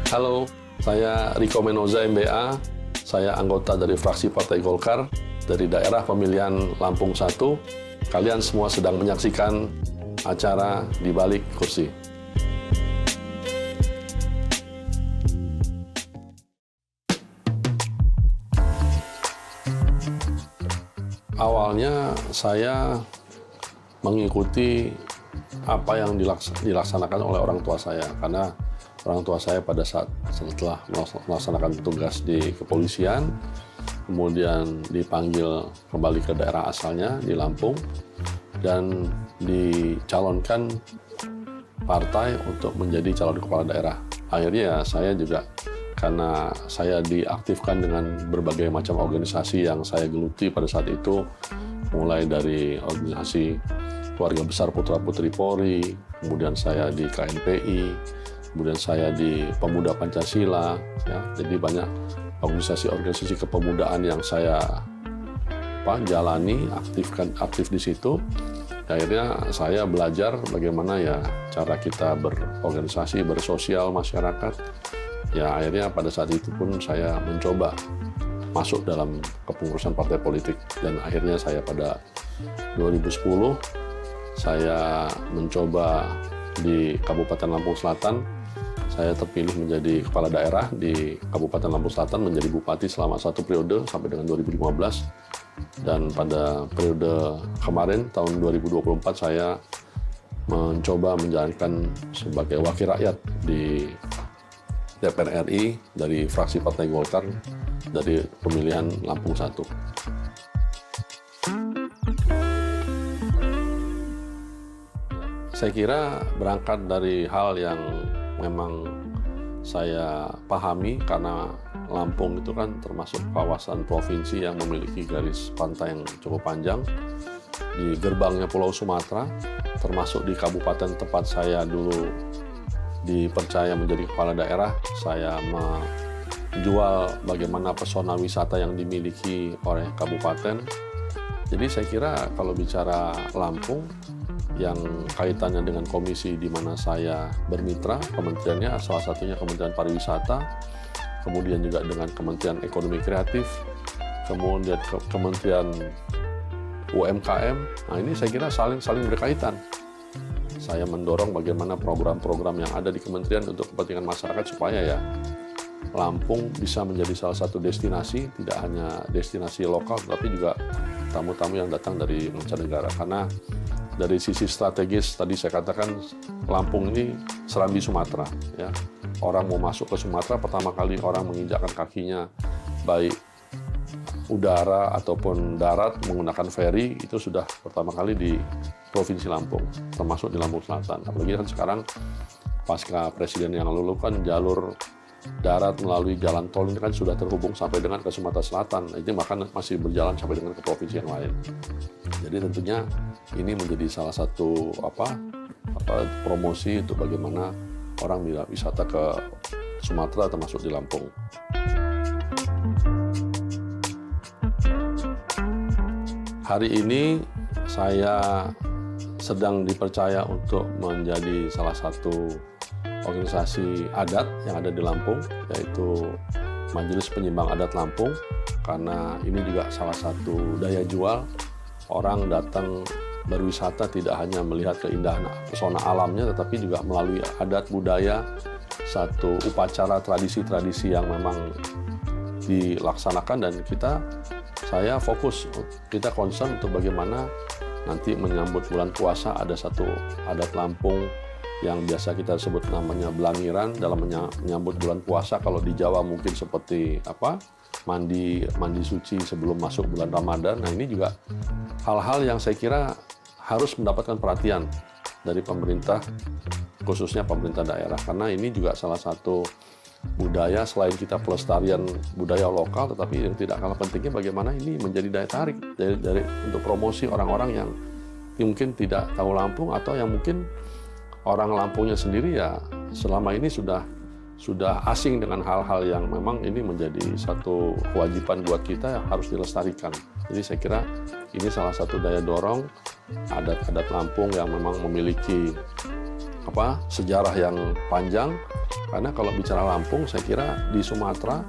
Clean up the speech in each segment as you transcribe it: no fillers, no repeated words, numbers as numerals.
Halo, saya Riko Menoza MBA. Saya anggota dari fraksi Partai Golkar dari daerah pemilihan Lampung 1. Kalian semua sedang menyaksikan acara Di Balik Kursi. Awalnya saya mengikuti apa yang dilaksanakan oleh orang tua saya, karena orang tua saya pada saat setelah melaksanakan tugas di kepolisian, kemudian dipanggil kembali ke daerah asalnya di Lampung, dan dicalonkan partai untuk menjadi calon kepala daerah. Akhirnya saya juga, karena saya diaktifkan dengan berbagai macam organisasi yang saya geluti pada saat itu, mulai dari organisasi Keluarga Besar Putra Putri Polri, kemudian saya di KNPI, kemudian saya di Pemuda Pancasila, ya. Jadi banyak organisasi-organisasi kepemudaan yang saya jalani, aktif di situ. Akhirnya saya belajar bagaimana ya cara kita berorganisasi, bersosial masyarakat. Ya akhirnya pada saat itu pun saya mencoba masuk dalam kepengurusan partai politik, dan akhirnya saya pada 2010 saya mencoba di Kabupaten Lampung Selatan. Saya terpilih menjadi kepala daerah di Kabupaten Lampung Selatan, menjadi bupati selama 1 periode sampai dengan 2015. Dan pada periode kemarin, tahun 2024, saya mencoba menjalankan sebagai wakil rakyat di DPR RI dari fraksi Partai Golkar dari pemilihan Lampung 1. Saya kira berangkat dari hal yang memang saya pahami, karena Lampung itu kan termasuk kawasan provinsi yang memiliki garis pantai yang cukup panjang. Di gerbangnya Pulau Sumatera, termasuk di kabupaten tempat saya dulu dipercaya menjadi kepala daerah, saya menjual bagaimana pesona wisata yang dimiliki oleh kabupaten. Jadi saya kira kalau bicara Lampung, yang kaitannya dengan komisi di mana saya bermitra, kementeriannya salah satunya Kementerian Pariwisata, kemudian juga dengan Kementerian Ekonomi Kreatif, kemudian Kementerian UMKM. Nah ini saya kira saling berkaitan. Saya mendorong bagaimana program-program yang ada di kementerian untuk kepentingan masyarakat, supaya ya Lampung bisa menjadi salah satu destinasi, tidak hanya destinasi lokal, tapi juga tamu-tamu yang datang dari mancanegara. Karena dari sisi strategis tadi saya katakan, Lampung ini serambi Sumatera, ya. Orang mau masuk ke Sumatera, pertama kali orang menginjakkan kakinya baik udara ataupun darat menggunakan feri, itu sudah pertama kali di Provinsi Lampung, termasuk di Lampung Selatan. Apalagi kan sekarang pasca presiden yang lalu kan jalur darat melalui jalan tol ini kan sudah terhubung sampai dengan ke Sumatera Selatan. Ini bahkan masih berjalan sampai dengan ke provinsi yang lain. Jadi tentunya ini menjadi salah satu promosi untuk bagaimana orang bisa wisata ke Sumatera termasuk di Lampung. Hari ini saya sedang dipercaya untuk menjadi salah satu organisasi adat yang ada di Lampung, yaitu Majelis Penyimbang Adat Lampung, karena ini juga salah satu daya jual. Orang datang berwisata tidak hanya melihat keindahan pesona alamnya, tetapi juga melalui adat budaya, satu upacara tradisi-tradisi yang memang dilaksanakan. Dan saya fokus, kita concern untuk bagaimana nanti menyambut bulan puasa ada satu adat Lampung yang biasa kita sebut namanya belangiran dalam menyambut bulan puasa. Kalau di Jawa mungkin seperti mandi suci sebelum masuk bulan Ramadan. Nah ini juga hal-hal yang saya kira harus mendapatkan perhatian dari pemerintah, khususnya pemerintah daerah, karena ini juga salah satu budaya. Selain kita pelestarian budaya lokal, tetapi yang tidak kalah pentingnya bagaimana ini menjadi daya tarik dari untuk promosi orang-orang yang mungkin tidak tahu Lampung, atau yang mungkin orang Lampungnya sendiri ya selama ini sudah asing dengan hal-hal yang memang ini menjadi satu kewajiban buat kita yang harus dilestarikan. Jadi saya kira ini salah satu daya dorong adat-adat Lampung yang memang memiliki sejarah yang panjang. Karena kalau bicara Lampung, saya kira di Sumatera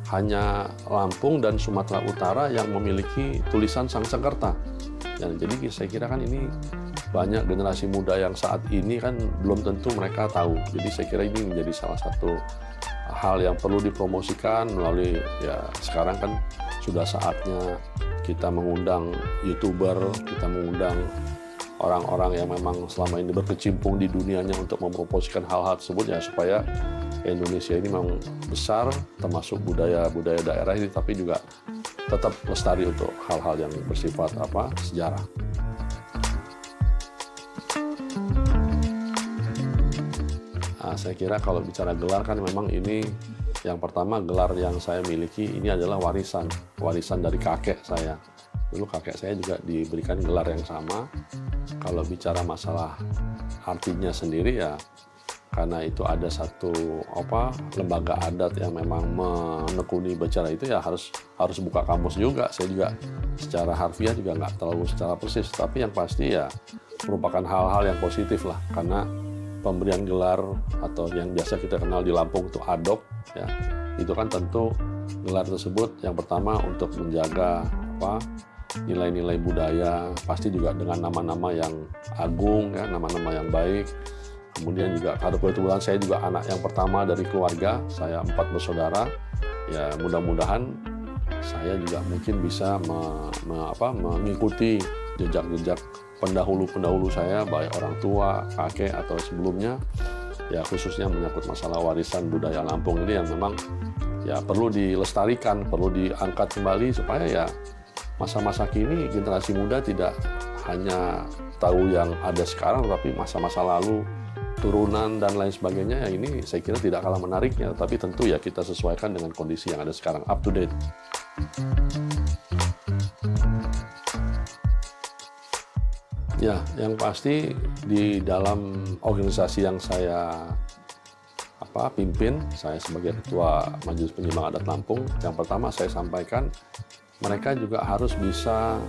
hanya Lampung dan Sumatera Utara yang memiliki tulisan Sangsekerta. Jadi saya kira kan ini banyak generasi muda yang saat ini kan belum tentu mereka tahu. Jadi saya kira ini menjadi salah satu hal yang perlu dipromosikan melalui, ya sekarang kan sudah saatnya kita mengundang YouTuber, kita mengundang orang-orang yang memang selama ini berkecimpung di dunianya untuk mempromosikan hal-hal tersebut, ya supaya Indonesia ini memang besar, termasuk budaya daerah ini, tapi juga tetap lestari untuk hal-hal yang bersifat sejarah. Nah, saya kira kalau bicara gelar kan memang ini yang pertama, gelar yang saya miliki ini adalah warisan dari kakek saya. Dulu kakek saya juga diberikan gelar yang sama. Kalau bicara masalah artinya sendiri, ya karena itu ada satu lembaga adat yang memang menekuni bicara itu, ya harus buka kamus juga. Saya juga secara harfiah juga nggak terlalu secara persis, tapi yang pasti ya merupakan hal-hal yang positif lah, karena pemberian gelar atau yang biasa kita kenal di Lampung itu adop, ya itu kan tentu gelar tersebut yang pertama untuk menjaga nilai-nilai budaya, pasti juga dengan nama-nama yang agung, ya nama-nama yang baik. Kemudian juga kebetulan saya juga anak yang pertama dari keluarga, saya 4 bersaudara, ya mudah-mudahan saya juga mungkin bisa mengikuti jejak-jejak pendahulu saya, baik orang tua, kakek atau sebelumnya, ya khususnya menyangkut masalah warisan budaya Lampung ini yang memang ya perlu dilestarikan, perlu diangkat kembali supaya ya masa-masa kini generasi muda tidak hanya tahu yang ada sekarang, tapi masa-masa lalu, turunan dan lain sebagainya, ya ini saya kira tidak kalah menariknya, tapi tentu ya kita sesuaikan dengan kondisi yang ada sekarang, up to date. Ya, yang pasti di dalam organisasi yang saya pimpin, saya sebagai Ketua Majelis Penyeimbang Adat Lampung, yang pertama saya sampaikan, mereka juga harus bisa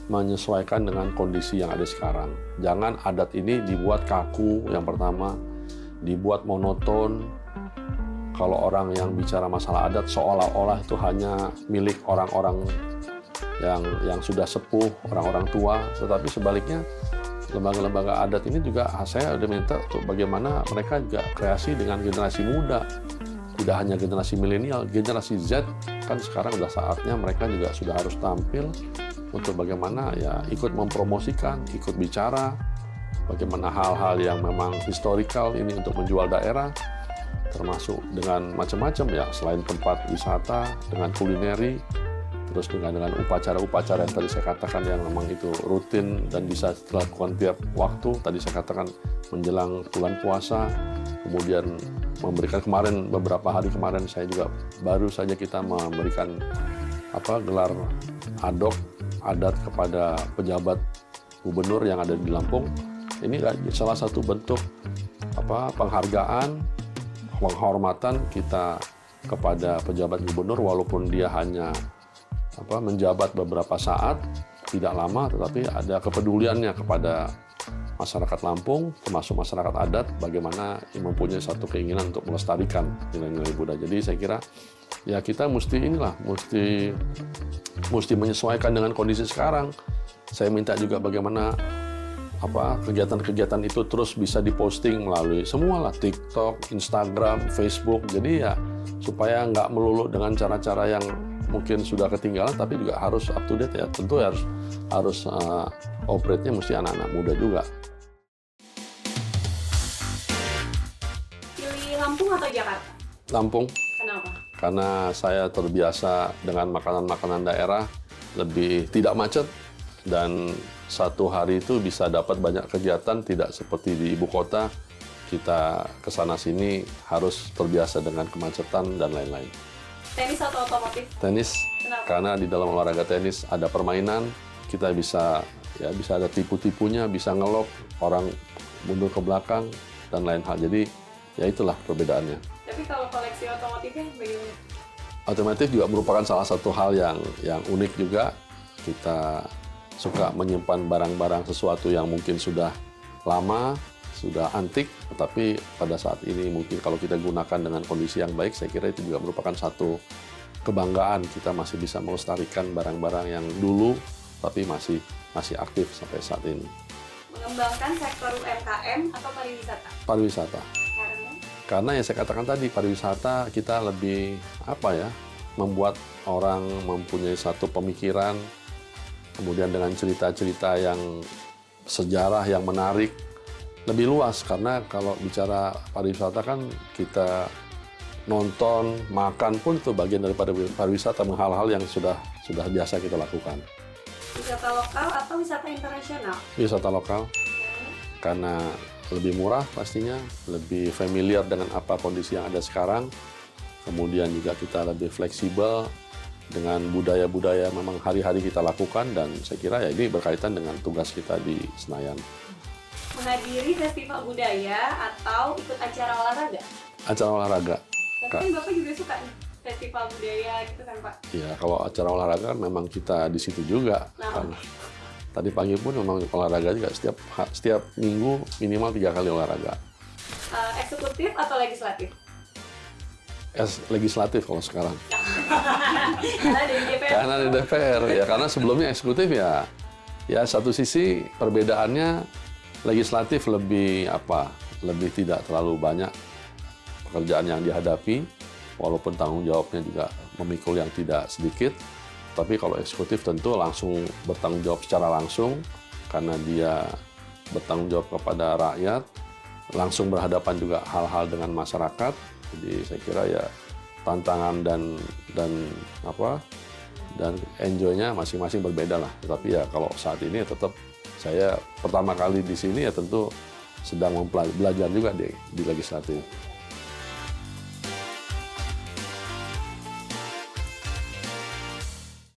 menyesuaikan dengan kondisi yang ada sekarang. Jangan adat ini dibuat kaku, yang pertama, dibuat monoton. Kalau orang yang bicara masalah adat seolah-olah itu hanya milik orang-orang yang sudah sepuh, orang-orang tua, tetapi sebaliknya lembaga-lembaga adat ini juga saya udah minta untuk bagaimana mereka juga kreasi dengan generasi muda. Tidak hanya generasi milenial, generasi Z kan sekarang udah saatnya mereka juga sudah harus tampil untuk bagaimana ya ikut mempromosikan, ikut bicara bagaimana hal-hal yang memang historikal ini untuk menjual daerah, termasuk dengan macam-macam ya, selain tempat wisata, dengan kulineri, terus dengan upacara-upacara yang tadi saya katakan yang memang itu rutin dan bisa dilakukan tiap waktu. Tadi saya katakan menjelang bulan puasa, kemudian memberikan beberapa hari kemarin saya juga baru saja kita memberikan gelar adop adat kepada pejabat gubernur yang ada di Lampung. Ini salah satu bentuk penghargaan, penghormatan kita kepada pejabat gubernur, walaupun dia hanya menjabat beberapa saat, tidak lama, tetapi ada kepeduliannya kepada masyarakat Lampung, termasuk masyarakat adat, bagaimana mempunyai satu keinginan untuk melestarikan nilai-nilai budaya. Jadi saya kira ya kita mesti menyesuaikan dengan kondisi sekarang. Saya minta juga bagaimana kegiatan-kegiatan itu terus bisa diposting melalui semualah TikTok, Instagram, Facebook. Jadi ya supaya nggak melulu dengan cara-cara yang mungkin sudah ketinggalan, tapi juga harus up to date ya. Tentu harus operate-nya mesti anak-anak muda juga. Pilih Lampung atau Jakarta? Lampung. Kenapa? Karena saya terbiasa dengan makanan-makanan daerah, lebih tidak macet, dan satu hari itu bisa dapat banyak kegiatan, tidak seperti di ibu kota, kita kesana sini harus terbiasa dengan kemacetan dan lain-lain. Tenis atau otomotif? Tenis. Kenapa? Karena di dalam olahraga tenis ada permainan, kita bisa ada tipu-tipunya, bisa ngelok orang mundur ke belakang dan lain hal. Jadi ya itulah perbedaannya. Tapi kalau koleksi otomotifnya bagaimana? Otomotif juga merupakan salah satu hal yang unik juga. Kita suka menyimpan barang-barang sesuatu yang mungkin sudah lama, sudah antik, tapi pada saat ini mungkin kalau kita gunakan dengan kondisi yang baik, saya kira itu juga merupakan satu kebanggaan kita masih bisa melestarikan barang-barang yang dulu tapi masih aktif sampai saat ini. Mengembangkan sektor UMKM atau pariwisata? Pariwisata. Karena yang saya katakan tadi, pariwisata kita lebih membuat orang mempunyai satu pemikiran, kemudian dengan cerita-cerita yang sejarah yang menarik, lebih luas. Karena kalau bicara pariwisata kan kita nonton, makan pun itu bagian daripada pariwisata, hal-hal yang sudah biasa kita lakukan. Wisata lokal atau wisata internasional? Wisata lokal, karena lebih murah pastinya, lebih familiar dengan apa kondisi yang ada sekarang, kemudian juga kita lebih fleksibel dengan budaya-budaya memang hari-hari kita lakukan, dan saya kira ya ini berkaitan dengan tugas kita di Senayan. Menghadiri festival budaya atau ikut acara olahraga? Acara olahraga. Tapi kan Bapak juga suka nih festival budaya gitu kan Pak? Ya, kalau acara olahraga kan memang kita di situ juga. Karena tadi pagi pun memang olahraga juga, setiap minggu minimal 3 kali olahraga. Eksekutif atau legislatif? Legislatif kalau sekarang. Karena dari DPR. Karena di DPR, ya karena sebelumnya eksekutif ya satu sisi perbedaannya legislatif lebih tidak terlalu banyak pekerjaan yang dihadapi, walaupun tanggung jawabnya juga memikul yang tidak sedikit. Tapi kalau eksekutif tentu langsung bertanggung jawab secara langsung, karena dia bertanggung jawab kepada rakyat, langsung berhadapan juga hal-hal dengan masyarakat. Jadi saya kira ya tantangan dan enjoy-nya masing-masing berbeda lah. Tapi ya kalau saat ini tetap saya pertama kali di sini ya tentu sedang belajar juga di legislatif.